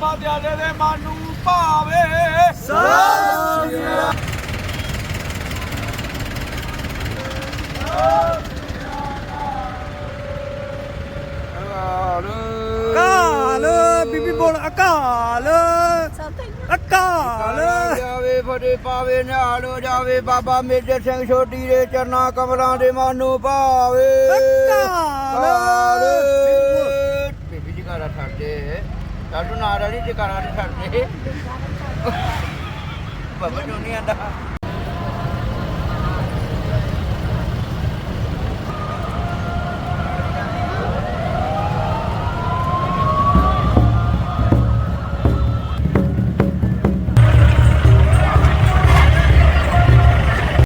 ਪਤਿਆਲੇ ਦੇ ਮਨ ਨੂੰ ਭਾਵੇ। ਅਕਾਲ ਬੀਬੀ ਬੋਲ ਅਕਾਲ ਅਕਾਲ ਜਾਵੇ ਫਤਿਹ ਪਾਵੇ ਨਿਹਾਲ ਹੋ ਜਾਵੇ ਬਾਬਾ ਮੇਜਰ ਸਿੰਘ ਛੋਟੀ ਦੇ ਚਰਨਾਂ ਕਮਲਾਂ ਦੇ ਮਨ ਨੂੰ ਭਾਵੇ। ਅਕਾਲ ਬੀਬੀ ਜਗਾਰਾ ਛੱਡਦੇ ਸਾਡੂ ਨਾਲ ਵਾਲੀ ਜਗਾਰਾ ਨਹੀਂ ਛੱਡਦੇ ਬਾਬਾ ਨੂੰ ਨਹੀਂ ਆਂਦਾ।